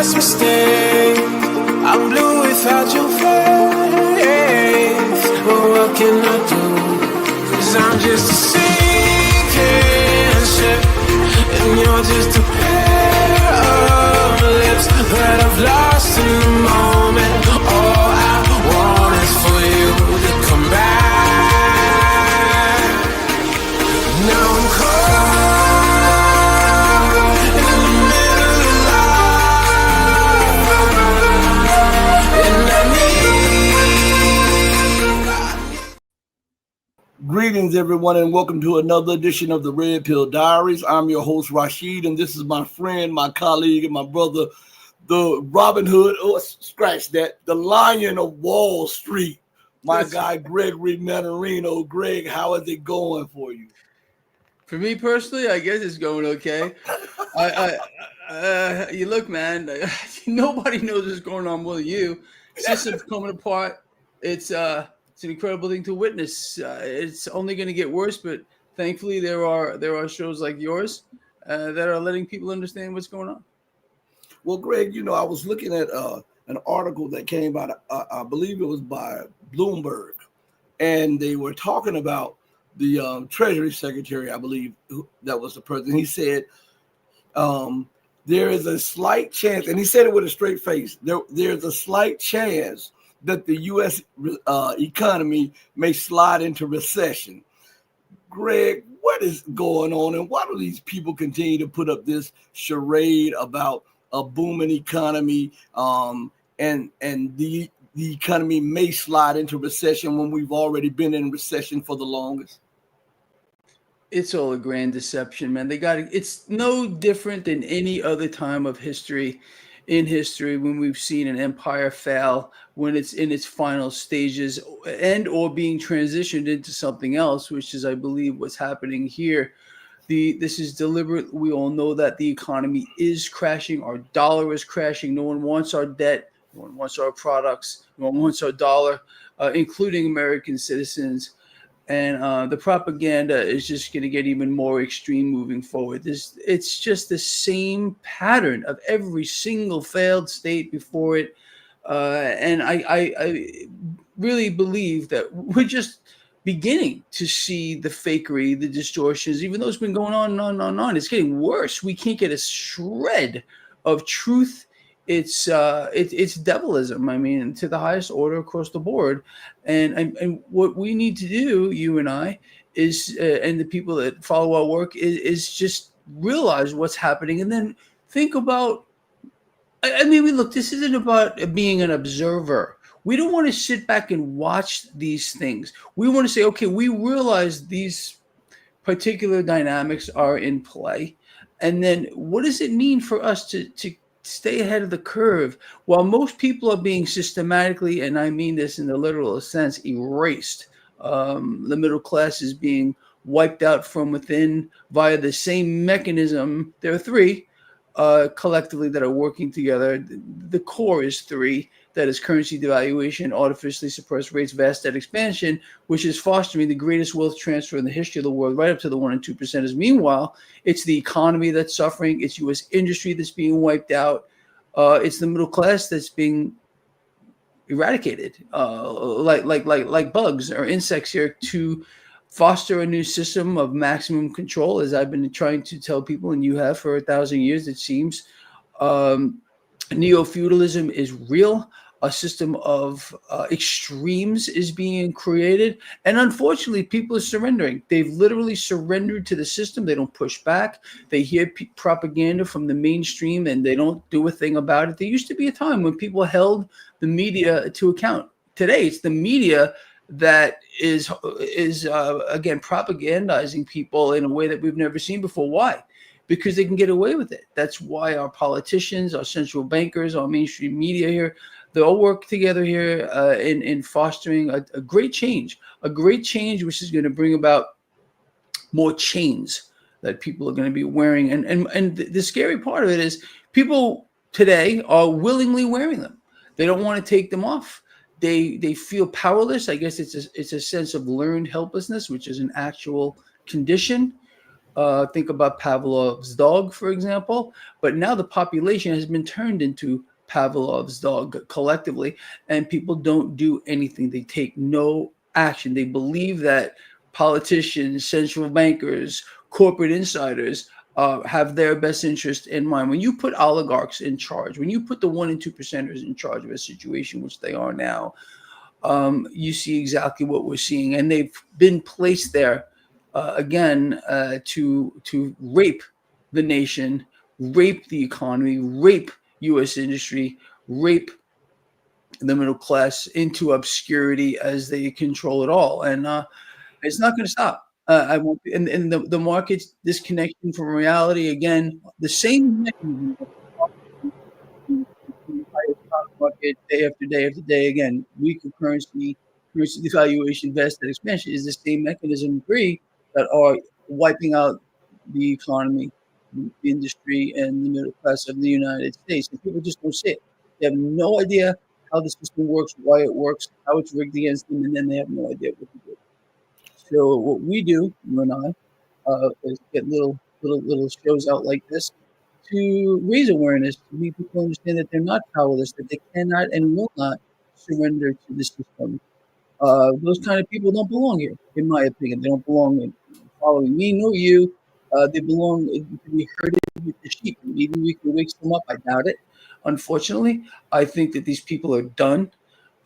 biggest mistake. I'm blue without your face. But what can I do? 'Cause I'm just a sinking ship, and you're just a pair of lips that I've lost in the moment. All I want is for you to come back. Now I'm caught in the middle of love, and I need. Greetings, everyone, and welcome to another edition of the Red Pill Diaries. I'm your host, Rashid, and this is my friend, my colleague, and my brother, the Robin Hood, scratch that, the Lion of Wall Street, my guy, Gregory Mannarino. Greg, how is it going for you? For me personally, I guess it's going okay. You look, man, nobody knows what's going on more than you. System's coming apart. It's an incredible thing to witness. It's only going to get worse, but thankfully there are shows like yours that are letting people understand what's going on. Well, Greg, I was looking at an article that came out, I believe it was by Bloomberg, and they were talking about the Treasury Secretary, I believe, that was the president. He said there is a slight chance, and he said it with a straight face, there's a slight chance that the U.S. economy may slide into recession. Greg, what is going on, and why do these people continue to put up this charade about a booming economy and the economy may slide into recession when we've already been in recession for the longest? It's all a grand deception, man. It's no different than any other time of history when we've seen an empire fail, when it's in its final stages and or being transitioned into something else, which is, I believe, what's happening here. This is deliberate. We all know that the economy is crashing. Our dollar is crashing. No one wants our debt. No one wants our products. No one wants our dollar, including American citizens. And the propaganda is just going to get even more extreme moving forward. It's just the same pattern of every single failed state before it. And I really believe that we're just beginning to see the fakery, the distortions, even though it's been going on and on and on and on. It's getting worse. We can't get a shred of truth. It's devilism. I mean, to the highest order across the board. And what we need to do, you and I, is and the people that follow our work is just realize what's happening and then think about. I mean, look, this isn't about being an observer. We don't want to sit back and watch these things. We want to say, okay, we realize these particular dynamics are in play, and then what does it mean for us to stay ahead of the curve while most people are being systematically, and I mean this in the literal sense, erased. The middle class is being wiped out from within via the same mechanism. There are three collectively that are working together. The core is three. That is currency devaluation, artificially suppressed rates, vast debt expansion, which is fostering the greatest wealth transfer in the history of the world, right up to the 1% and 2%. Meanwhile, it's the economy that's suffering. It's U.S. industry that's being wiped out. It's the middle class that's being eradicated, like bugs or insects here, to foster a new system of maximum control, as I've been trying to tell people, and you have for 1,000 years, it seems. Neo-feudalism is real. A system of extremes is being created. And unfortunately, people are surrendering. They've literally surrendered to the system. They don't push back. They hear propaganda from the mainstream and they don't do a thing about it. There used to be a time when people held the media to account. Today, it's the media that is again, propagandizing people in a way that we've never seen before. Why? Because they can get away with it. That's why our politicians, our central bankers, our mainstream media here, they all work together here in fostering a great change, which is going to bring about more chains that people are going to be wearing. And the scary part of it is people today are willingly wearing them. They don't want to take them off. They feel powerless. I guess it's a sense of learned helplessness, which is an actual condition. Think about Pavlov's dog, for example. But now the population has been turned into Pavlov's dog collectively, and people don't do anything. They take no action. They believe that politicians, central bankers, corporate insiders have their best interest in mind. When you put oligarchs in charge, when you put the 1% and 2%ers in charge of a situation, which they are now, you see exactly what we're seeing, and they've been placed there again to rape the nation, rape the economy, rape U.S. industry, rape the middle class into obscurity as they control it all, and it's not going to stop. I won't, and the market's disconnection from reality again. The same mechanism entire stock market day after day after day. Again, weaker currency, currency devaluation, vested expansion is the same mechanism three that are wiping out the economy, the industry, and the middle class of the United States. And people just don't see it. They have no idea how the system works, why it works, how it's rigged against them, and then they have no idea what to do. So what we do, you and I, is get little shows out like this to raise awareness, to make people understand that they're not powerless, that they cannot and will not surrender to the system. Those kind of people don't belong here, in my opinion. They don't belong in following me nor you. They belong to be herded with the sheep. Maybe we can wake them up. I doubt it. Unfortunately, I think that these people are done.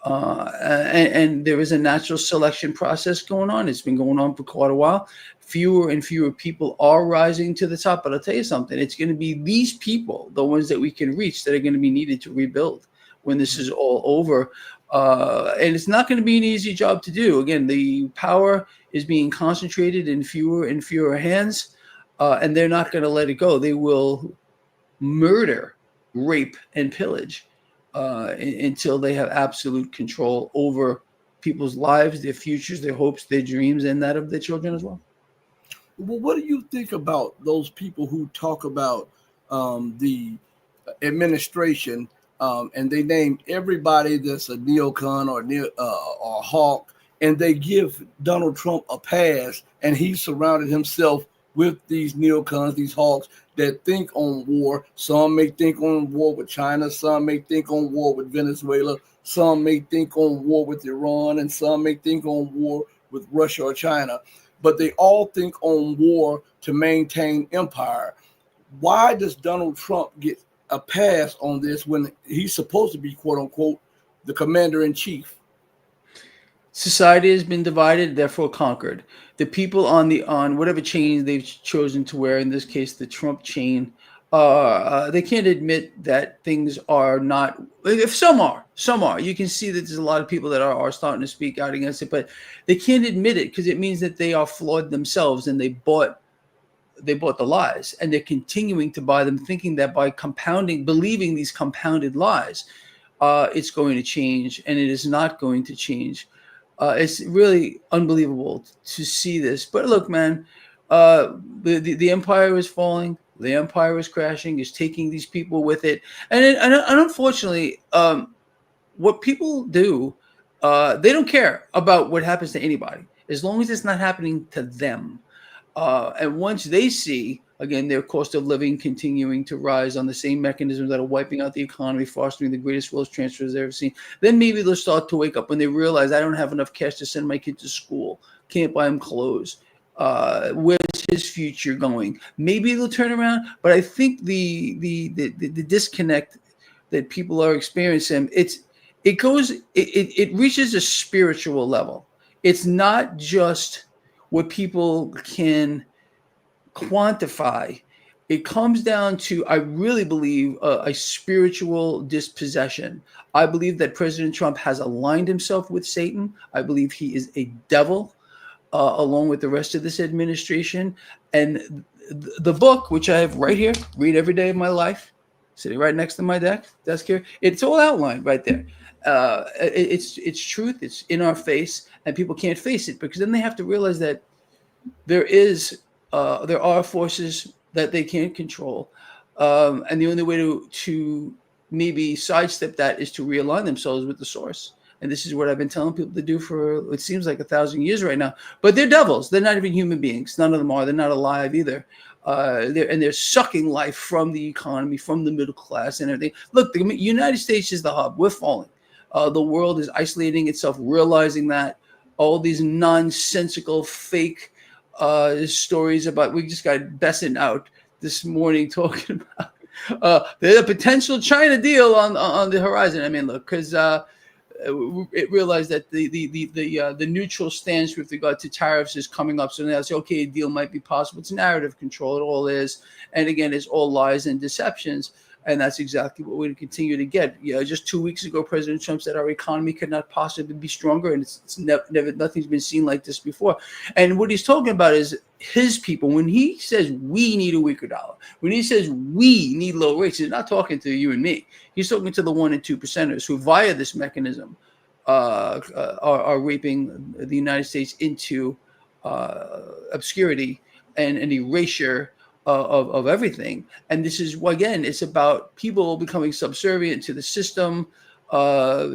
And there is a natural selection process going on. It's been going on for quite a while. Fewer and fewer people are rising to the top. But I'll tell you something, it's going to be these people, the ones that we can reach, that are going to be needed to rebuild when this is all over. And it's not going to be an easy job to do. Again, the power is being concentrated in fewer and fewer hands, and they're not going to let it go. They will murder, rape, and pillage until they have absolute control over people's lives, their futures, their hopes, their dreams, and that of their children as well. Well, what do you think about those people who talk about the administration and they name everybody that's a neocon or hawk, and they give Donald Trump a pass, and he surrounded himself with these neocons, these hawks that think on war. Some may think on war with China, some may think on war with Venezuela, some may think on war with Iran, and some may think on war with Russia or China. But they all think on war to maintain empire. Why does Donald Trump get a pass on this when he's supposed to be, quote unquote, the commander in chief? Society has been divided, therefore conquered. The people on whatever chain they've chosen to wear, in this case, the Trump chain, they can't admit that things are not. If some are. You can see that there's a lot of people that are starting to speak out against it, but they can't admit it because it means that they are flawed themselves and they bought the lies, and they're continuing to buy them, thinking that by believing these compounded lies, it's going to change, and it is not going to change. It's really unbelievable to see this. But look, man, the empire is falling. The empire is crashing. Is taking these people with it, and unfortunately, what people do, they don't care about what happens to anybody as long as it's not happening to them. And once they see, again, their cost of living continuing to rise on the same mechanisms that are wiping out the economy, fostering the greatest wealth transfers they've ever seen, then maybe they'll start to wake up when they realize I don't have enough cash to send my kid to school, can't buy him clothes. Where's his future going? Maybe they'll turn around, but I think the disconnect that people are experiencing, it reaches a spiritual level. It's not just what people can quantify. It comes down to, I really believe, a spiritual dispossession. I believe that President Trump has aligned himself with Satan. I believe he is a devil, along with the rest of this administration. And the book, which I have right here, read every day of my life, sitting right next to my desk here, it's all outlined right there. It's truth. It's in our face, and people can't face it because then they have to realize that there are forces that they can't control, and the only way to maybe sidestep that is to realign themselves with the source. And this is what I've been telling people to do for, it seems like 1,000 years right now. But they're devils. They're not even human beings. None of them are. They're not alive either. They're sucking life from the economy, from the middle class and everything. Look, the United States is the hub. We're falling. The world is isolating itself, realizing that all these nonsensical, fake stories about, we just got Besson out this morning talking about there's a potential China deal on the horizon. I mean, look, because it realized that the neutral stance with regard to tariffs is coming up. So now it's okay, a deal might be possible. It's narrative control. It all is. And again, it's all lies and deceptions. And that's exactly what we're going to continue to get. Just 2 weeks ago, President Trump said our economy could not possibly be stronger, and it's never nothing's been seen like this before. And what he's talking about is his people. When he says we need a weaker dollar, when he says we need low rates, he's not talking to you and me. He's talking to the 1% and 2%ers who, via this mechanism, are raping the United States into obscurity and an erasure of everything. And this is, again, it's about people becoming subservient to the system,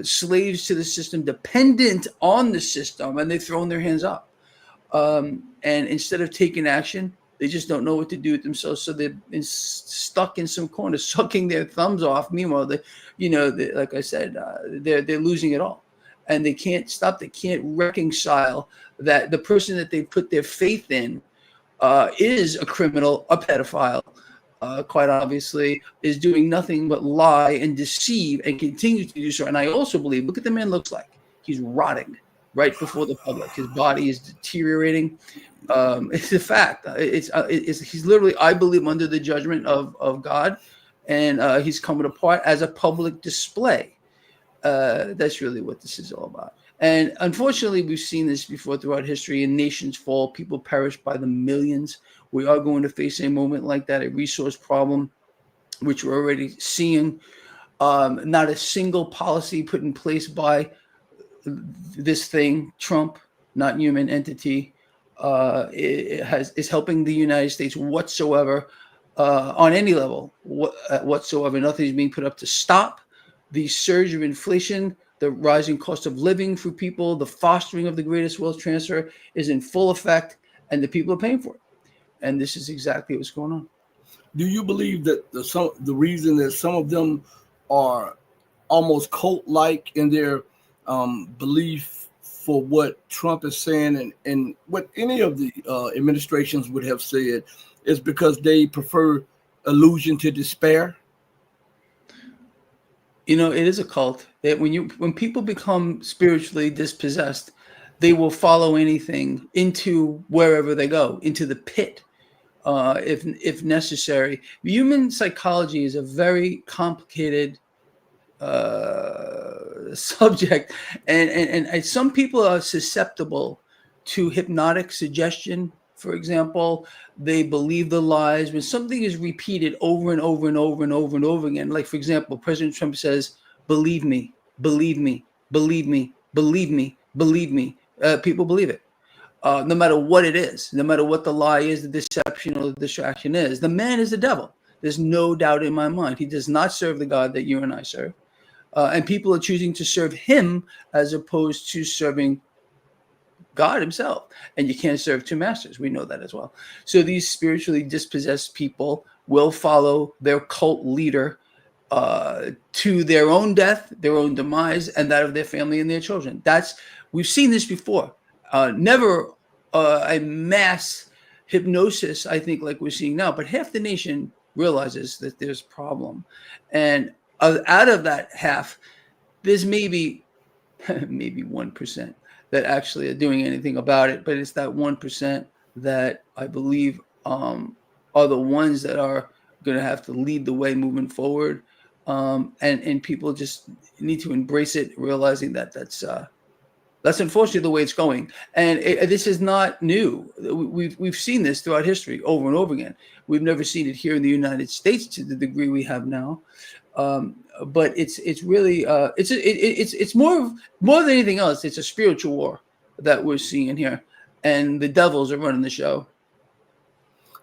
slaves to the system, dependent on the system, and they've thrown their hands up. And instead of taking action, they just don't know what to do with themselves. So they're stuck in some corner, sucking their thumbs off. Meanwhile, like I said, they're losing it all. And they can't stop. They can't reconcile that the person that they put their faith in is a criminal, a pedophile, quite obviously, is doing nothing but lie and deceive and continue to do so. And I also believe, look at the man looks like. He's rotting right before the public. His body is deteriorating. It's a fact. He's literally, I believe, under the judgment of God, and he's coming apart as a public display. That's really what this is all about. And unfortunately, we've seen this before throughout history. In nations fall, people perish by the millions. We are going to face a moment like that, a resource problem, which we're already seeing. Not a single policy put in place by this thing, Trump, not human entity, is helping the United States whatsoever, on any level whatsoever. Nothing is being put up to stop the surge of inflation. The rising cost of living for people, the fostering of the greatest wealth transfer is in full effect, and the people are paying for it. And this is exactly what's going on. Do you believe that the reason that some of them are almost cult-like in their belief for what Trump is saying and what any of the administrations would have said is because they prefer illusion to despair? It is a cult. That when people become spiritually dispossessed, they will follow anything into wherever they go, into the pit, if necessary. Human psychology is a very complicated subject, and some people are susceptible to hypnotic suggestion. For example, they believe the lies when something is repeated over and over and over and over and over again. Like, for example, President Trump says, believe me, believe me, believe me, believe me, believe me. People believe it, no matter what it is, no matter what the lie is, the deception or the distraction is. The man is the devil. There's no doubt in my mind. He does not serve the God that you and I serve. And people are choosing to serve him as opposed to serving God himself. And you can't serve two masters. We know that as well. So these spiritually dispossessed people will follow their cult leader to their own death, their own demise, and that of their family and their children. We've seen this before. Never a mass hypnosis, I think, like we're seeing now, but half the nation realizes that there's a problem. And out of that half, there's maybe 1% that actually are doing anything about it. But it's that 1% that I believe are the ones that are going to have to lead the way moving forward. And people just need to embrace it, realizing that that's unfortunately the way it's going. And this is not new. We've seen this throughout history over and over again. We've never seen it here in the United States to the degree we have now. But it's really it's more than anything else. It's a spiritual war that we're seeing here, and the devils are running the show.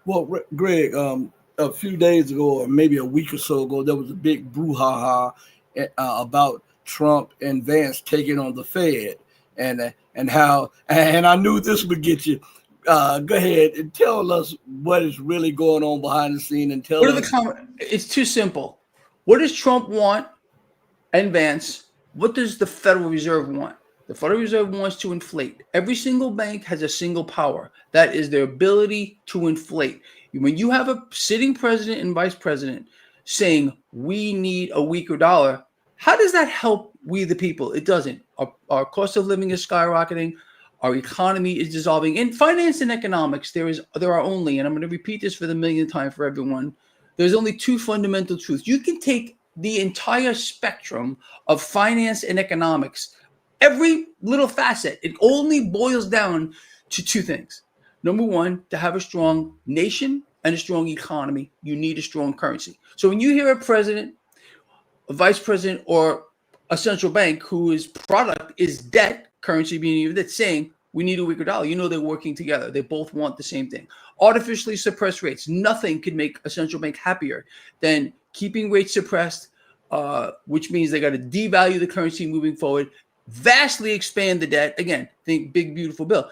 Well, Greg, a few days ago, or maybe a week or so ago, there was a big brouhaha about Trump and Vance taking on the Fed, and how, and I knew this would get you. Go ahead and tell us what is really going on behind the scene, and tell What are us. It's too simple. What does Trump want and Vance? What does the Federal Reserve want? The Federal Reserve wants to inflate. Every single bank has a single power. That is their ability to inflate. When you have a sitting president and vice president saying we need a weaker dollar, how does that help we the people? It doesn't. Our cost of living is skyrocketing. Our economy is dissolving. In finance and economics, there are only, and I'm going to repeat this for the millionth time for everyone, there's only two fundamental truths. You can take the entire spectrum of finance and economics, every little facet, it only boils down to two things. Number one, to have a strong nation and a strong economy, you need a strong currency. So when you hear a president, a vice president, or a central bank whose product is debt, currency being used, that's saying we need a weaker dollar, you know they're working together. They both want the same thing. Artificially suppressed rates. Nothing could make a central bank happier than keeping rates suppressed, which means they got to devalue the currency moving forward, vastly expand the debt. Again, think big, beautiful bill.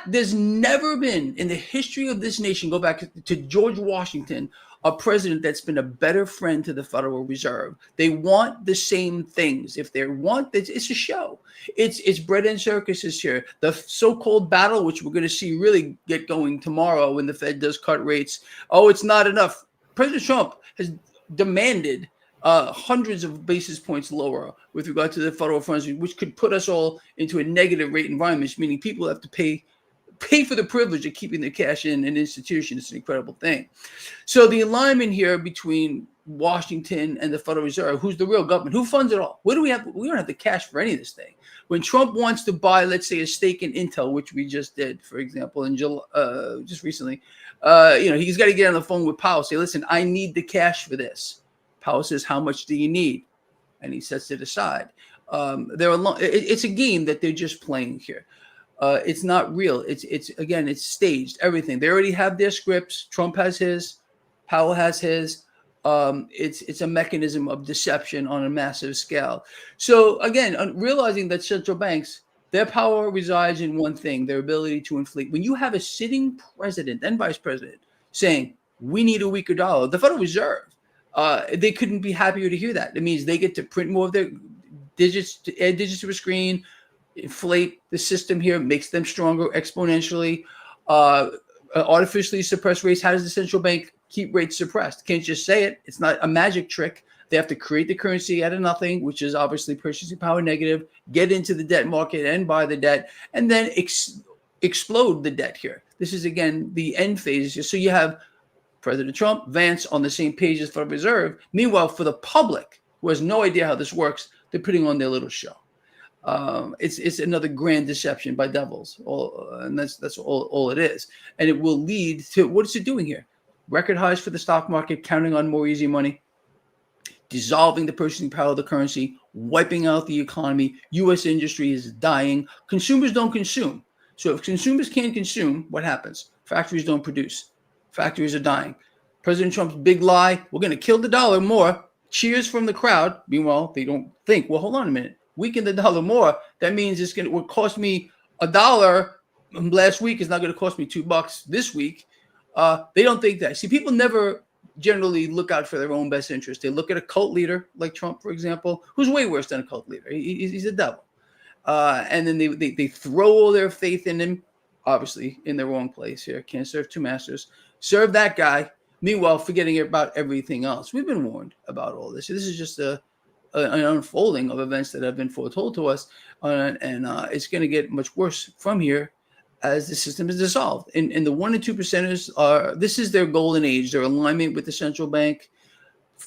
There's never been in the history of this nation, go back to George Washington, a president that's been a better friend to the Federal Reserve. They want the same things. If they want, it's a show. It's bread and circuses here. The so-called battle, which we're going to see really get going tomorrow when the Fed does cut rates. Oh, it's not enough. President Trump has demanded hundreds of basis points lower with regard to the federal funds, which could put us all into a negative rate environment, meaning people have to pay for the privilege of keeping their cash in an institution. It's an incredible thing. So the alignment here between Washington and the Federal Reserve, who's the real government, who funds it all? What do we have? We don't have the cash for any of this thing. When Trump wants to buy, let's say, a stake in Intel, which we just did, for example, in July, just recently, he's got to get on the phone with Powell, say, listen, I need the cash for this. Powell says, how much do you need? And he sets it aside. It's a game that they're just playing here. It's not real. It's staged, everything. They already have their scripts. Trump has his, Powell has his. It's a mechanism of deception on a massive scale. So again, realizing that central banks, their power resides in one thing, their ability to inflate. When you have a sitting president and vice president saying, we need a weaker dollar, the Federal Reserve, they couldn't be happier to hear that. It means they get to print more of their digits, add digits to a screen, inflate the system here, makes them stronger exponentially. Artificially suppressed rates. How does the central bank keep rates suppressed? Can't just say it. It's not a magic trick. They have to create the currency out of nothing, which is obviously purchasing power negative, get into the debt market and buy the debt, and then explode the debt here. This is, again, the end phase. So you have President Trump, Vance on the same page as Federal Reserve. Meanwhile, for the public, who has no idea how this works, they're putting on their little show. It's another grand deception by devils, and that's all it is. And it will lead to, what is it doing here? Record highs for the stock market, counting on more easy money, dissolving the purchasing power of the currency, wiping out the economy. U.S. industry is dying. Consumers don't consume. So if consumers can't consume, what happens? Factories don't produce. Factories are dying. President Trump's big lie, we're going to kill the dollar more. Cheers from the crowd. Meanwhile, they don't think, well, hold on a minute. Weaken the dollar more. That means it would cost me $1 last week. It's not going to cost me $2 this week. They don't think that. See, people never generally look out for their own best interest. They look at a cult leader like Trump, for example, who's way worse than a cult leader. He's a devil. And then they throw all their faith in him, obviously in the wrong place here. Can't serve two masters. Serve that guy. Meanwhile, forgetting about everything else. We've been warned about all this. This is just an unfolding of events that have been foretold to us. And it's going to get much worse from here as the system is dissolved. And the 1% and 2%ers this is their golden age, their alignment with the central bank.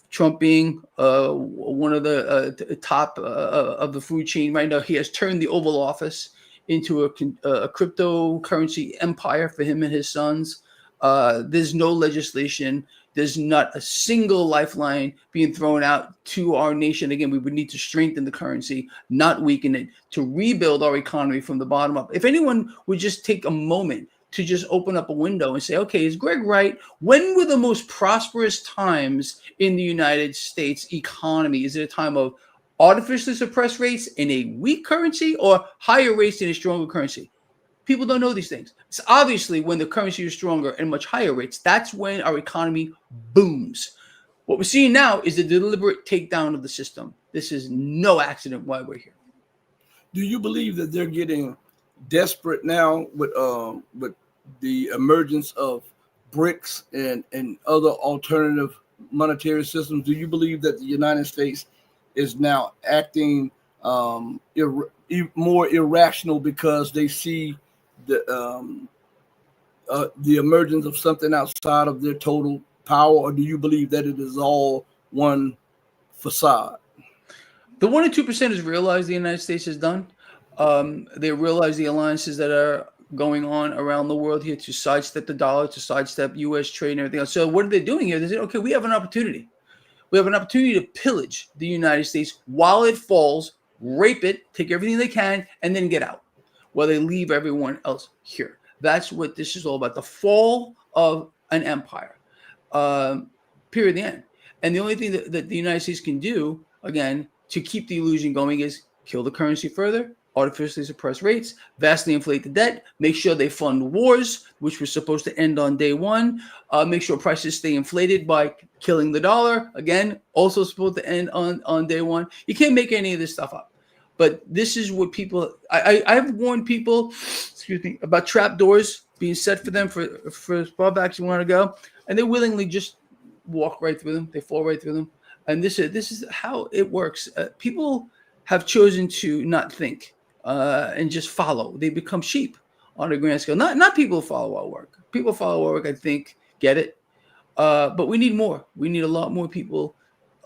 Trump being one of the top of the food chain right now. He has turned the Oval Office into a cryptocurrency empire for him and his sons. There's no legislation. There's not a single lifeline being thrown out to our nation. Again, we would need to strengthen the currency, not weaken it, to rebuild our economy from the bottom up. If anyone would just take a moment to just open up a window and say, okay, is Greg right? When were the most prosperous times in the United States economy? Is it a time of artificially suppressed rates in a weak currency or higher rates in a stronger currency? People don't know these things. So obviously, when the currency is stronger and much higher rates, that's when our economy booms. What we're seeing now is a deliberate takedown of the system. This is no accident why we're here. Do you believe that they're getting desperate now with the emergence of BRICS and other alternative monetary systems? Do you believe that the United States is now acting more irrational because they see the emergence of something outside of their total power, or do you believe that it is all one facade? The 1 and 2% has realized the United States has done. They realize the alliances that are going on around the world here to sidestep the dollar, to sidestep U.S. trade and everything else. So what are they doing here? They say, okay, we have an opportunity. We have an opportunity to pillage the United States while it falls, rape it, take everything they can, and then get out, while they leave everyone else here. That's what this is all about, the fall of an empire, period, the end. And the only thing that the United States can do, again, to keep the illusion going is kill the currency further, artificially suppress rates, vastly inflate the debt, make sure they fund wars, which were supposed to end on day one, make sure prices stay inflated by killing the dollar, again, also supposed to end on day one. You can't make any of this stuff up. But this is what people, I've warned people, excuse me, about trap doors being set for them for as far back as you want to go, and they willingly just walk right through them. They fall right through them. And this is how it works. People have chosen to not think and just follow. They become sheep on a grand scale. Not people who follow our work. People follow our work, I think, get it. But we need more. We need a lot more people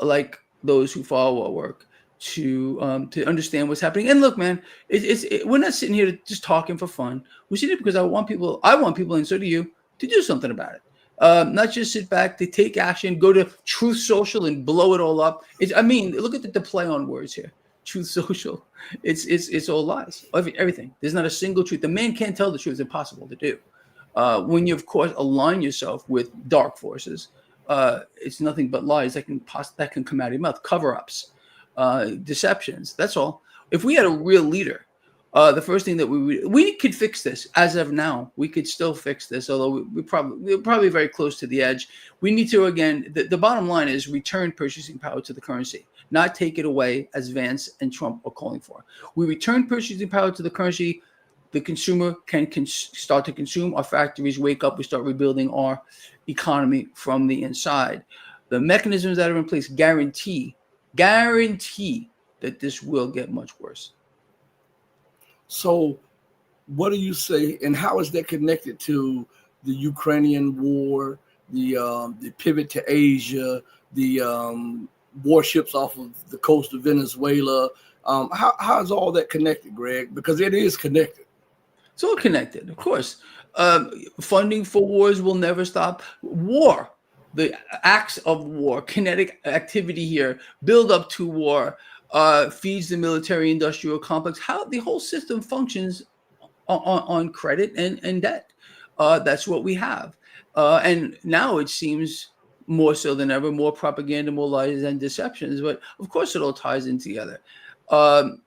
like those who follow our work to understand what's happening. And look, man, we're not sitting here just talking for fun. We're sitting here because I want people, and so do you, to do something about it. Not just sit back, to take action, go to Truth Social and blow it all up. Look at the play on words here. Truth Social. It's all lies. Everything. There's not a single truth. The man can't tell the truth. It's impossible to do. When you, of course, align yourself with dark forces, it's nothing but lies that can come out of your mouth. Cover-ups, deceptions. That's all. If we had a real leader, the first thing that we could fix this as of now. We could still fix this, although we're probably very close to the edge. We need to, again, the bottom line is return purchasing power to the currency, not take it away as Vance and Trump are calling for. We return purchasing power to the currency. The consumer can start to consume. Our factories wake up. We start rebuilding our economy from the inside. The mechanisms that are in place guarantee that this will get much worse. So what do you say, and how is that connected to the Ukrainian war, the pivot to Asia, the warships off of the coast of Venezuela? How is all that connected, Greg? Because it is connected. It's all connected, of course. Funding for wars will never stop. War, the acts of war, kinetic activity here, build up to war, feeds the military-industrial complex. How the whole system functions on credit and debt. That's what we have. And now it seems more so than ever, more propaganda, more lies and deceptions. But of course, it all ties in together. And,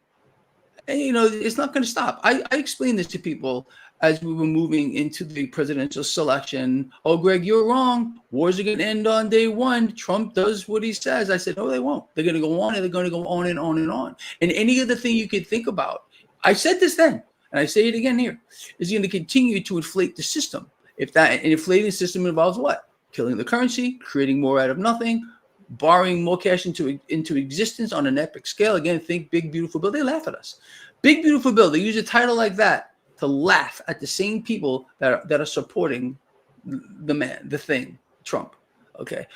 it's not going to stop. I explained this to people as we were moving into the presidential selection. Oh, Greg, you're wrong. Wars are going to end on day one. Trump does what he says. I said, no, they won't. They're going to go on, and they're going to go on and on and on. And any other thing you could think about, I said this then, and I say it again here, is going to continue to inflate the system. If that an inflating system involves what? Killing the currency, creating more out of nothing, borrowing more cash into existence on an epic scale. Again, think Big Beautiful Bill. They laugh at us. Big Beautiful Bill. They use a title like that to laugh at the same people that are supporting the thing, Trump. Okay.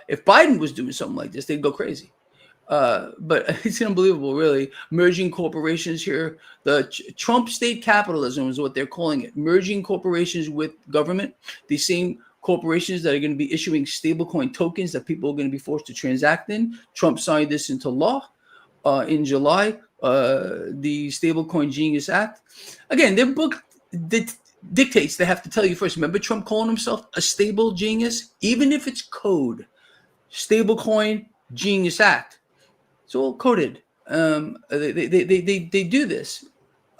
If Biden was doing something like this, they'd go crazy. But it's unbelievable, really. Merging corporations here. The Trump state capitalism is what they're calling it. Merging corporations with government. The same corporations that are going to be issuing stablecoin tokens that people are going to be forced to transact in. Trump signed this into law in July. The Stablecoin Genius Act. Again, their book dictates they have to tell you first. Remember Trump calling himself a stable genius? Even if it's code. Stablecoin Genius Act. It's all coded. They do this,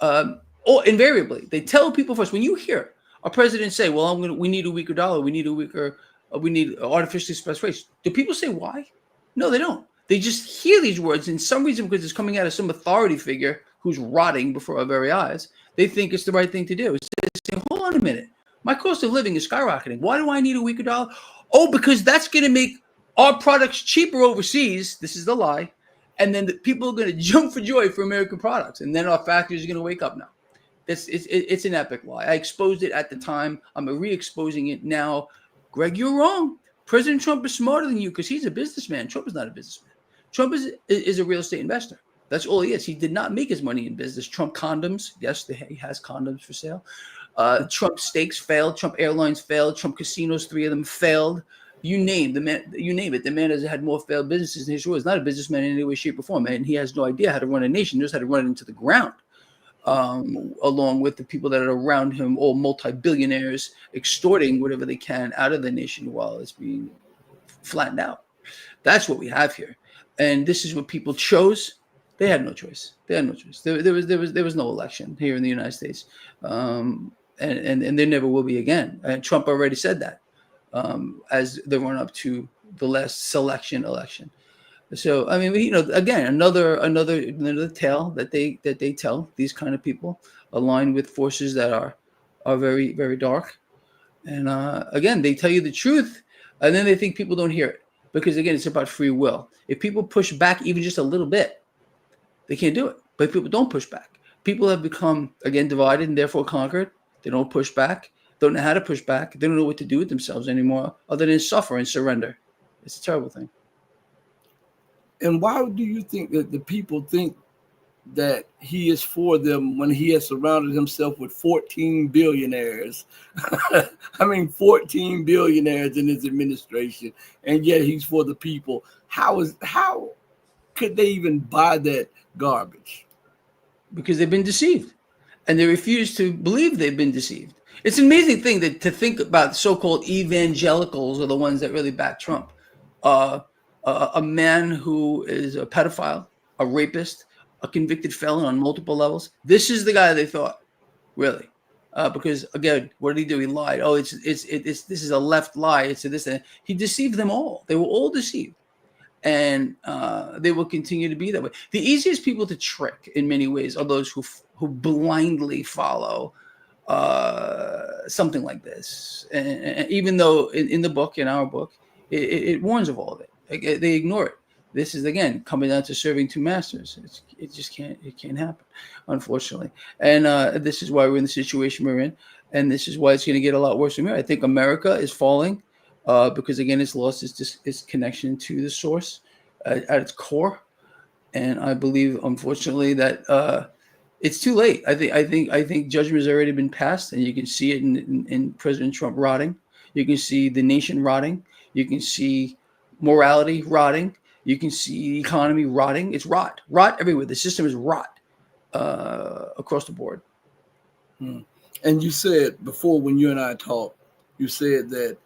or invariably they tell people first. When you hear a president say, "Well, we need a weaker dollar, we need a weaker, we need artificially suppressed rates," do people say why? No, they don't. They just hear these words, and some reason because it's coming out of some authority figure who's rotting before our very eyes. They think it's the right thing to do. It's saying, "Hold on a minute, my cost of living is skyrocketing. Why do I need a weaker dollar? Oh, because that's going to make our products cheaper overseas." This is the lie. And then the people are going to jump for joy for American products. And then our factories are going to wake up now. It's an epic lie. I exposed it at the time. I'm re-exposing it now. Greg, you're wrong. President Trump is smarter than you because he's a businessman. Trump is not a businessman. Trump is a real estate investor. That's all he is. He did not make his money in business. Trump condoms. Yes, he has condoms for sale. Trump steaks failed. Trump airlines failed. Trump casinos, 3 of them failed. You name it. The man has had more failed businesses in history. He's not a businessman in any way, shape, or form, and he has no idea how to run a nation. He knows how to run it into the ground, along with the people that are around him, all multi-billionaires, extorting whatever they can out of the nation while it's being flattened out. That's what we have here, and this is what people chose. They had no choice. There was no election here in the United States, and there never will be again. And Trump already said that. As the run up to the last election. So I mean, again, another tale that they tell these kind of people, aligned with forces that are very, very dark. And again, they tell you the truth, and then they think people don't hear it because again, it's about free will. If people push back even just a little bit, they can't do it. But people don't push back. People have become again divided and therefore conquered. They don't push back. Don't know how to push back. They don't know what to do with themselves anymore other than suffer and surrender. It's a terrible thing. And why do you think that the people think that he is for them when he has surrounded himself with 14 billionaires? I mean, 14 billionaires in his administration, and yet he's for the people. How could they even buy that garbage? Because they've been deceived, and they refuse to believe they've been deceived. It's an amazing thing to think about. So-called evangelicals are the ones that really back Trump. A man who is a pedophile, a rapist, a convicted felon on multiple levels. This is the guy they thought, really, because again, what did he do? He lied. Oh, this is a left lie. It's this. And he deceived them all. They were all deceived, and they will continue to be that way. The easiest people to trick, in many ways, are those who blindly follow something like this, and even though in the book, in our book, it warns of all of it. They ignore it. This is again coming down to serving 2 masters. It just can't happen, unfortunately. And this is why we're in the situation we're in, and this is why it's going to get a lot worse from here. I think America is falling because again it's lost its connection to the source at its core, and I believe unfortunately that it's too late. I think judgment has already been passed, and you can see it in President Trump rotting. You can see the nation rotting. You can see morality rotting. You can see the economy rotting. It's rot everywhere. The system is rot across the board. And you said before when you and I talked, you said that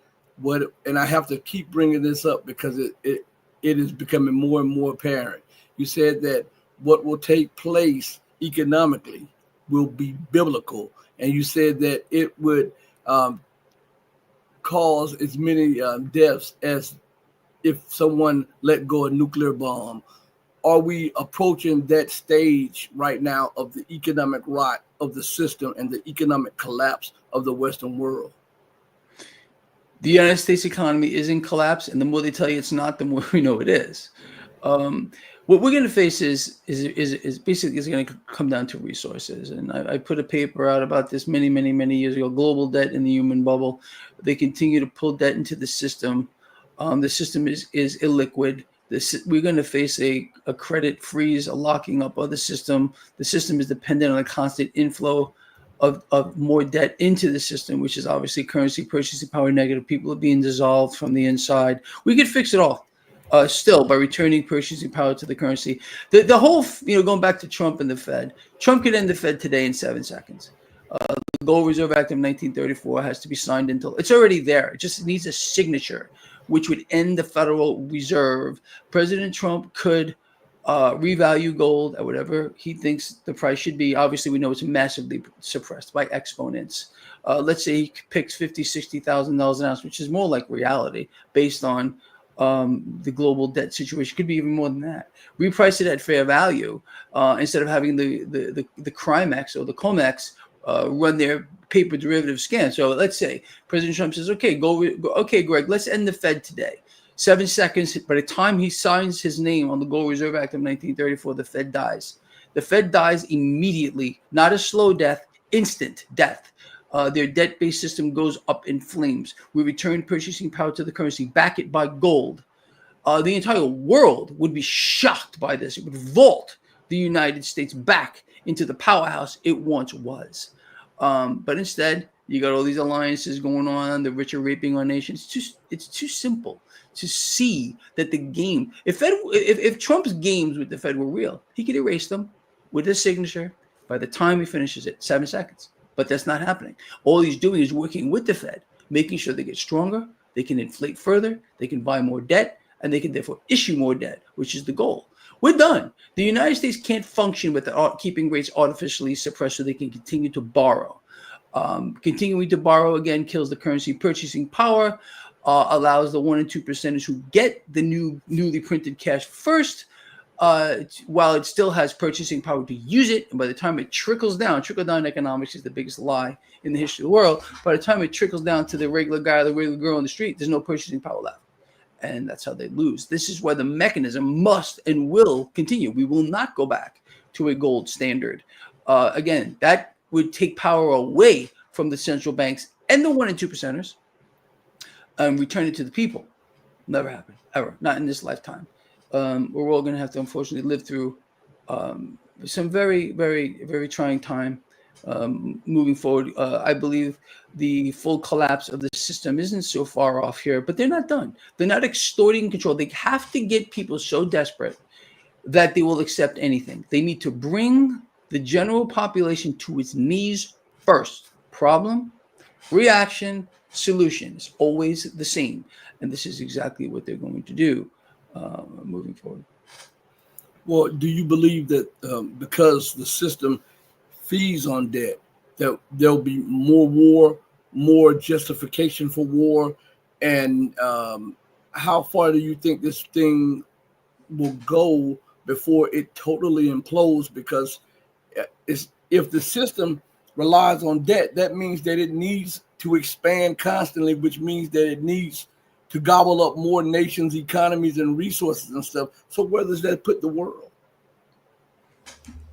and I have to keep bringing this up because it is becoming more and more apparent. You said that what will take place economically will be biblical, and you said that it would cause as many deaths as if someone let go a nuclear bomb. Are we approaching that stage right now of the economic rot of the system and the economic collapse of the Western world? The United States economy is in collapse, and the more they tell you it's not, the more we know it is. What we're going to face is basically going to come down to resources. And I put a paper out about this many years ago. Global debt in the human bubble. They continue to pull debt into the system. The system is illiquid. We're going to face a credit freeze, a locking up of the system. The system is dependent on a constant inflow of more debt into the system, which is obviously currency purchasing power negative. People are being dissolved from the inside. We could fix it all. Still, by returning purchasing power to the currency. The whole, going back to Trump and the Fed, Trump could end the Fed today in 7 seconds. The Gold Reserve Act of 1934 has to be signed into, it's already there. It just needs a signature, which would end the Federal Reserve. President Trump could revalue gold at whatever he thinks the price should be. Obviously, we know it's massively suppressed by exponents. Let's say he picks $50,000, $60,000 an ounce, which is more like reality based on the global debt situation. Could be even more than that. Reprice it at fair value instead of having the Crimex or the Comex run their paper derivative scan. So let's say President Trump says, "Okay, okay, Greg, let's end the Fed today." 7 seconds. By the time he signs his name on the Gold Reserve Act of 1934, the Fed dies. The Fed dies immediately, not a slow death, instant death. Their debt-based system goes up in flames. We return purchasing power to the currency, back it by gold. The entire world would be shocked by this. It would vault the United States back into the powerhouse it once was. But instead, you got all these alliances going on. The rich are raping our nation. It's too simple to see that the game. If Trump's games with the Fed were real, he could erase them with his signature by the time he finishes it, 7 seconds. But that's not happening. All he's doing is working with the Fed, making sure they get stronger, they can inflate further, they can buy more debt, and they can therefore issue more debt, which is the goal. We're done. The United States can't function with keeping rates artificially suppressed so they can continue to borrow. Continuing to borrow, again, kills the currency purchasing power, allows the 1% and 2% who get the newly printed cash first, while it still has purchasing power to use it. And by the time it trickle down economics is the biggest lie in the history of the world. By the time it trickles down to the regular guy or the regular girl on the street, there's no purchasing power left. And that's how they lose. This is why the mechanism must and will continue. We will not go back to a gold standard. Again, that would take power away from the central banks and the 1% and 2%ers and return it to the people. Never happen, ever. Not in this lifetime. We're all going to have to, unfortunately, live through some very, very, very trying time moving forward. I believe the full collapse of the system isn't so far off here, but they're not done. They're not extorting control. They have to get people so desperate that they will accept anything. They need to bring the general population to its knees first. Problem, reaction, solution is always the same. And this is exactly what they're going to do moving forward. Well, do you believe that because the system feeds on debt, that there'll be more war, more justification for war? And how far do you think this thing will go before it totally implodes? Because if the system relies on debt, that means that it needs to expand constantly, which means that it needs to gobble up more nations' economies and resources and stuff. So where does that put the world?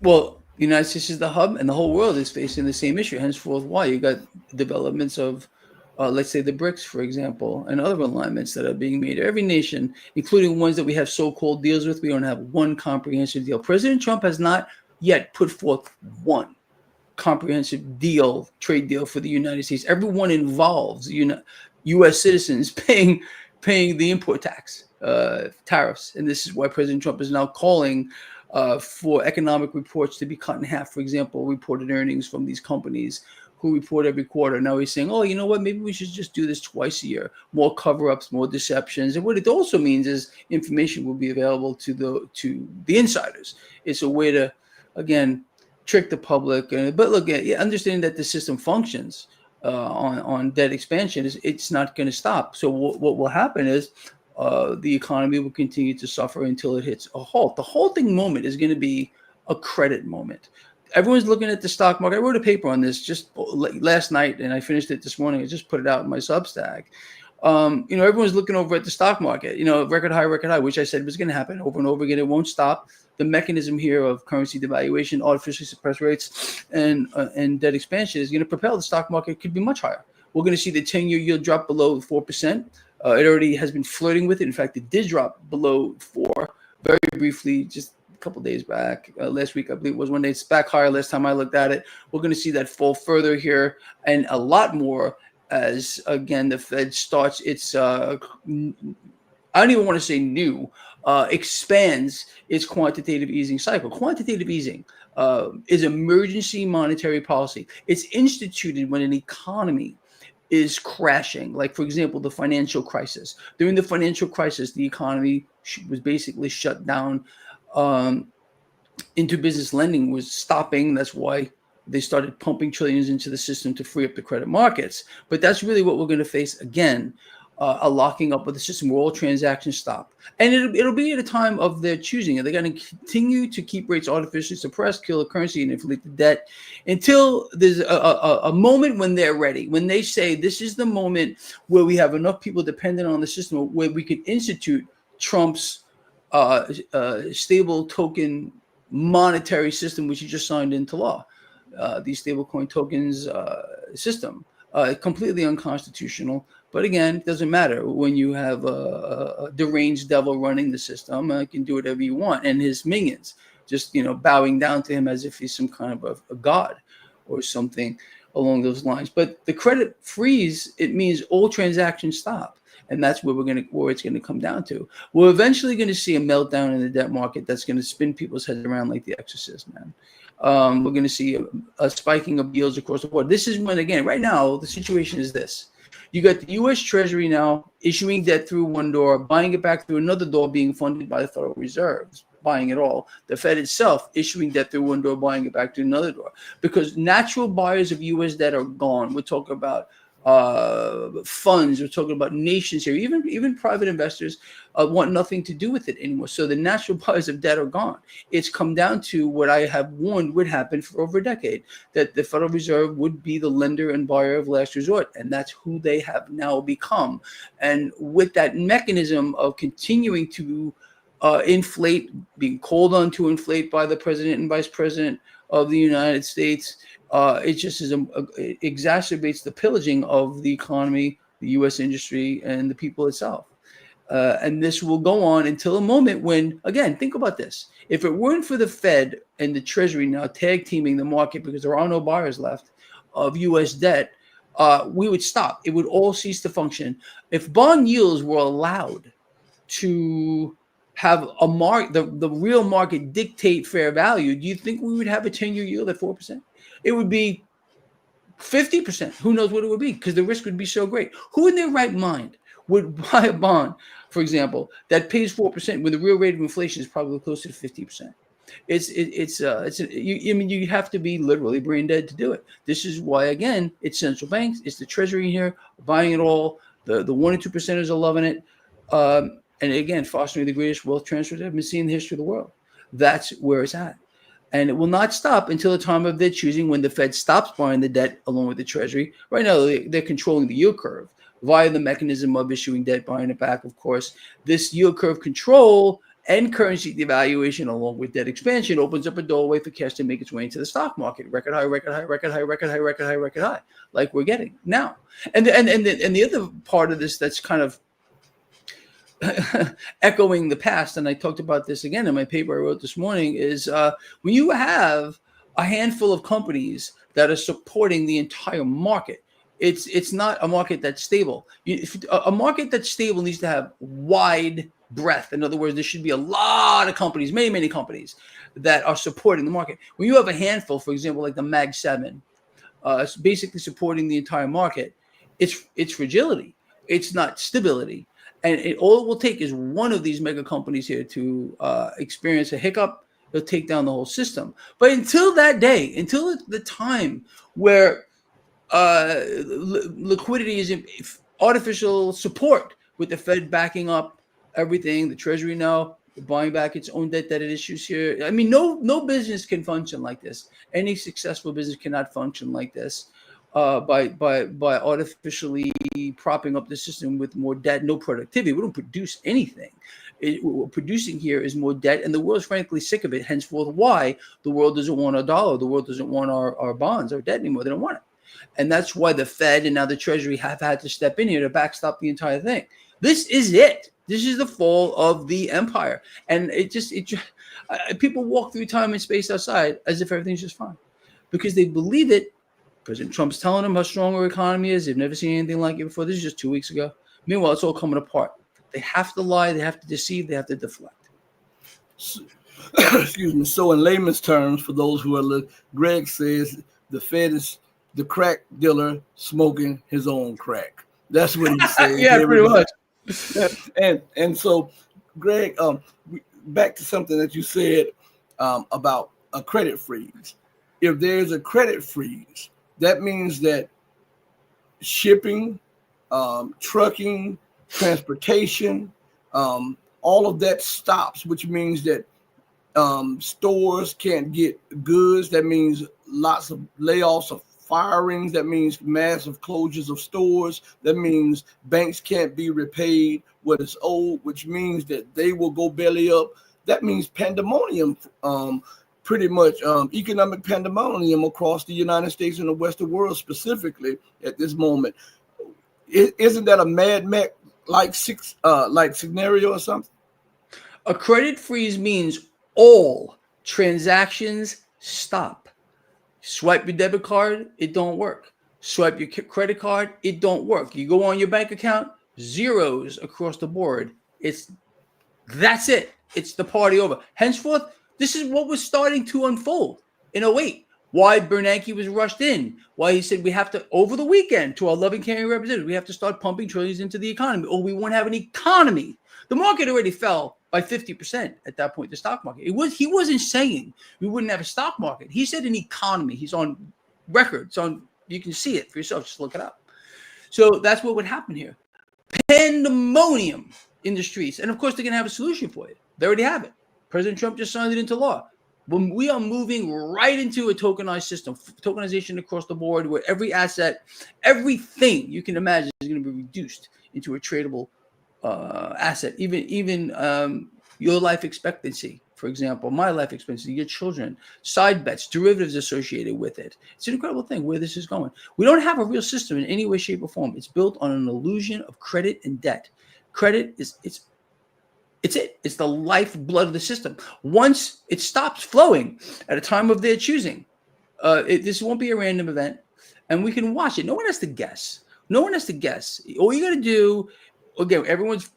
Well, the United States is the hub, and the whole world is facing the same issue. Henceforth, why you got developments of, let's say, the BRICS, for example, and other alignments that are being made. Every nation, including ones that we have so-called deals with, we don't have one comprehensive deal. President Trump has not yet put forth one comprehensive deal, trade deal for the United States. Everyone involves U.S. citizens paying the import tax, tariffs. And this is why President Trump is now calling for economic reports to be cut in half. For example, reported earnings from these companies who report every quarter. Now he's saying, oh, you know what, maybe we should just do this twice a year. More cover-ups, more deceptions. And what it also means is information will be available to the insiders. It's a way to, again, trick the public. But look, understanding that the system functions on debt expansion, it's not going to stop. So what will happen is the economy will continue to suffer until it hits a halt. The halting moment is going to be a credit moment. Everyone's looking at the stock market. I wrote a paper on this just last night, and I finished it this morning. I just put it out in my Substack. Everyone's looking over at the stock market, record high, which I said was going to happen over and over again. It won't stop. The mechanism here of currency devaluation, artificially suppressed rates, and debt expansion is going to propel the stock market. It could be much higher. We're going to see the 10-year yield drop below 4%. It already has been flirting with it. In fact, it did drop below 4 very briefly, just a couple of days back. Last week, I believe it was one day. It's back higher last time I looked at it. We're going to see that fall further here and a lot more as, again, the Fed starts its, I don't even want to say new, expands its quantitative easing cycle. Quantitative easing is emergency monetary policy. It's instituted when an economy is crashing. Like, for example, the financial crisis. During the financial crisis, the economy was basically shut down into business lending was stopping. That's why they started pumping trillions into the system to free up the credit markets. But that's really what we're going to face again, a locking up of the system where all transactions stop. And it'll be at a time of their choosing. They're going to continue to keep rates artificially suppressed, kill the currency, and inflate the debt until there's a moment when they're ready, when they say this is the moment where we have enough people dependent on the system where we could institute Trump's stable token monetary system, which he just signed into law. The stablecoin tokens system, completely unconstitutional. But again, it doesn't matter when you have a deranged devil running the system. He can do whatever you want, and his minions just bowing down to him as if he's some kind of a god or something along those lines. But the credit freeze, it means all transactions stop. And that's where it's gonna come down to. We're eventually going to see a meltdown in the debt market that's going to spin people's heads around like The Exorcist, man. We're going to see a spiking of yields across the board. This is when, again, right now, the situation is this. You got the U.S. Treasury now issuing debt through one door, buying it back through another door, being funded by the Federal Reserve, buying it all. The Fed itself issuing debt through one door, buying it back through another door. Because natural buyers of U.S. debt are gone. We're talking about funds. We're talking about nations here. Even private investors want nothing to do with it anymore. So the natural buyers of debt are gone. It's come down to what I have warned would happen for over a decade, that the Federal Reserve would be the lender and buyer of last resort. And that's who they have now become. And with that mechanism of continuing to inflate, being called on to inflate by the president and vice president of the United States, it just it exacerbates the pillaging of the economy, the U.S. industry, and the people itself. And this will go on until a moment when, again, think about this. If it weren't for the Fed and the Treasury now tag teaming the market because there are no buyers left of U.S. debt, we would stop. It would all cease to function. If bond yields were allowed to have the real market dictate fair value, do you think we would have a 10-year yield at 4%? It would be 50%. Who knows what it would be, because the risk would be so great. Who in their right mind would buy a bond, for example, that pays 4% when the real rate of inflation is probably closer to 50%? You have to be literally brain dead to do it. This is why, again, it's central banks, it's the Treasury here buying it all. The 1 and 2%ers are loving it. And again, fostering the greatest wealth transfer that I've been seeing in the history of the world. That's where it's at. And it will not stop until the time of their choosing, when the Fed stops buying the debt along with the Treasury. Right now, they're controlling the yield curve via the mechanism of issuing debt, buying it back, of course. This yield curve control and currency devaluation, along with debt expansion, opens up a doorway for cash to make its way into the stock market. Record high, record high, record high, record high, record high, record high, like we're getting now. And the other part of this that's kind of echoing the past, and I talked about this again in my paper I wrote this morning, is when you have a handful of companies that are supporting the entire market, it's not a market that's stable. A market that's stable needs to have wide breadth. In other words, there should be a lot of companies, many companies that are supporting the market. When you have a handful, for example, like the Mag 7, basically supporting the entire market, it's fragility. It's not stability. And all it will take is one of these mega companies here to experience a hiccup. They'll take down the whole system. But until that day, until the time where liquidity is in artificial support, with the Fed backing up everything, the Treasury now buying back its own debt that it issues here. I mean, no business can function like this. Any successful business cannot function like this. By artificially propping up the system with more debt, no productivity. We don't produce anything. What we're producing here is more debt, and the world's frankly sick of it. Henceforth, why the world doesn't want our dollar, the world doesn't want our bonds, our debt anymore. They don't want it, and that's why the Fed and now the Treasury have had to step in here to backstop the entire thing. This is it. This is the fall of the empire, and people walk through time and space outside as if everything's just fine, because they believe it. President Trump's telling them how strong our economy is. They've never seen anything like it before. This is just 2 weeks ago. Meanwhile, it's all coming apart. They have to lie. They have to deceive. They have to deflect. Excuse me. So in layman's terms, for those who are Greg says the Fed is the crack dealer smoking his own crack. That's what he says. Yeah, pretty much. And so, Greg, back to something that you said about a credit freeze. If there's a credit freeze, that means that shipping, trucking, transportation, all of that stops, which means that stores can't get goods. That means lots of layoffs of firings. That means massive closures of stores. That means banks can't be repaid what is owed, which means that they will go belly up. That means pandemonium, pretty much economic pandemonium across the United States and the Western world specifically at this moment. Isn't that a Mad Max like scenario or something? A credit freeze means all transactions stop. Swipe your debit card, it don't work. Swipe your credit card, it don't work. You go on your bank account, zeros across the board. That's it. It's the party over. Henceforth, this is what was starting to unfold in 2008. Why Bernanke was rushed in. Why he said we have to, over the weekend, to our loving, caring representatives, we have to start pumping trillions into the economy, or we won't have an economy. The market already fell by 50% at that point, the stock market. He wasn't saying we wouldn't have a stock market. He said an economy. He's on record. You can see it for yourself. Just look it up. So that's what would happen here. Pandemonium in the streets. And of course, they're going to have a solution for it. They already have it. President Trump just signed it into law. When we are moving right into a tokenized system, tokenization across the board, where every asset, everything you can imagine is going to be reduced into a tradable asset. Even your life expectancy, for example, my life expectancy, your children, side bets, derivatives associated with it. It's an incredible thing where this is going. We don't have a real system in any way, shape, or form. It's built on an illusion of credit and debt. Credit it's the lifeblood of the system. Once it stops flowing at a time of their choosing, this won't be a random event, and we can watch it. No one has to guess. No one has to guess. All you got to do, again, everyone's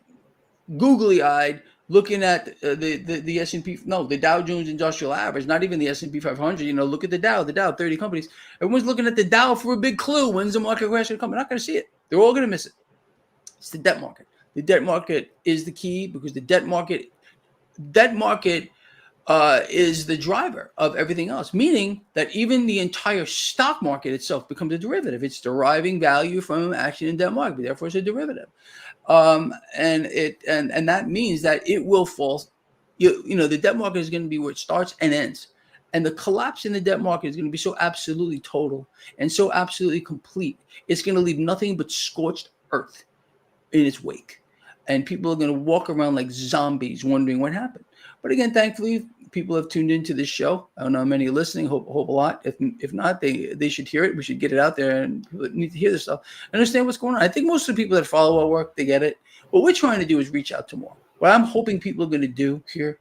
googly-eyed looking at the S&P, the Dow Jones Industrial Average, not even the S&P 500. Look at the Dow, 30 companies. Everyone's looking at the Dow for a big clue. When's the market crash going to come? They're not going to see it. They're all going to miss it. It's the debt market. The debt market is the key, because the debt market is the driver of everything else, meaning that even the entire stock market itself becomes a derivative. It's deriving value from action in debt market, therefore it's a derivative. And that means that it will fall. The debt market is going to be where it starts and ends. And the collapse in the debt market is going to be so absolutely total and so absolutely complete. It's going to leave nothing but scorched earth in its wake. And people are going to walk around like zombies wondering what happened. But again, thankfully, people have tuned into this show. I don't know how many are listening. Hope a lot. If not, they should hear it. We should get it out there, and people need to hear this stuff. Understand what's going on. I think most of the people that follow our work, they get it. What we're trying to do is reach out to more. What I'm hoping people are going to do here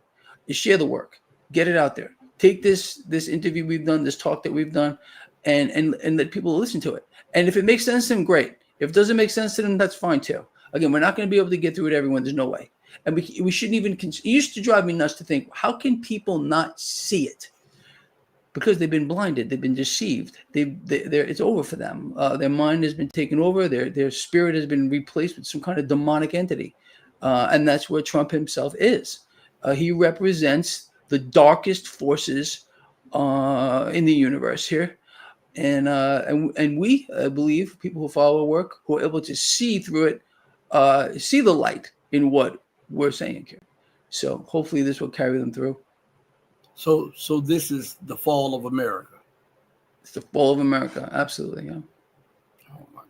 is share the work. Get it out there. Take this interview we've done, this talk that we've done, and let people listen to it. And if it makes sense to them, great. If it doesn't make sense to them, that's fine too. Again, we're not going to be able to get through it, everyone. There's no way. And we shouldn't even, it used to drive me nuts to think, how can people not see it? Because they've been blinded. They've been deceived. It's over for them. Their mind has been taken over. Their spirit has been replaced with some kind of demonic entity. And that's what Trump himself is. He represents the darkest forces in the universe here. And we believe, people who follow our work, who are able to see through it, see the light in what we're saying here. So hopefully this will carry them through. So this is the fall of America. It's the fall of America. Absolutely. Yeah. Oh my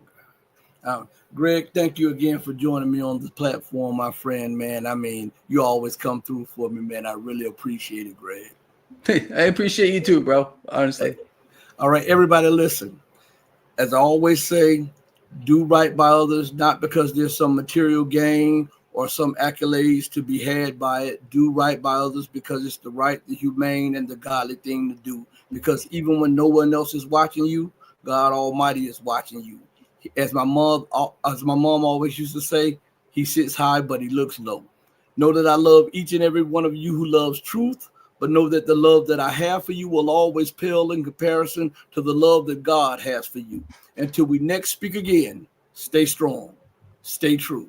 God. Greg, thank you again for joining me on the platform, my friend, man. I mean, you always come through for me, man. I really appreciate it, Greg. I appreciate you too, bro. Honestly. Hey. All right, everybody listen. As I always say, do right by others, not because there's some material gain or some accolades to be had by it. Do right by others because it's the right, the humane, and the godly thing to do. Because even when no one else is watching you, God Almighty is watching you. As my mom always used to say, he sits high, but he looks low. Know that I love each and every one of you who loves truth, but know that the love that I have for you will always pale in comparison to the love that God has for you. Until we next speak again, stay strong, stay true,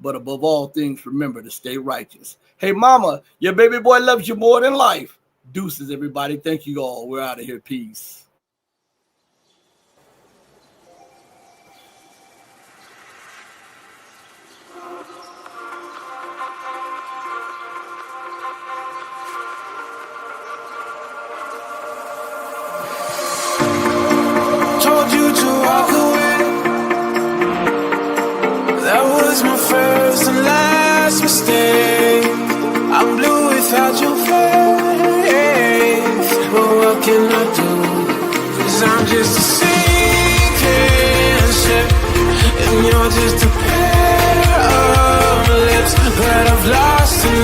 but above all things, remember to stay righteous. Hey, mama, your baby boy loves you more than life. Deuces, everybody. Thank you all. We're out of here. Peace. Told you to walk away. That was my first and last mistake. I'm blue without your face. But what can I do? 'Cause I'm just a sinking ship, and you're just a pair of lips that I've lost in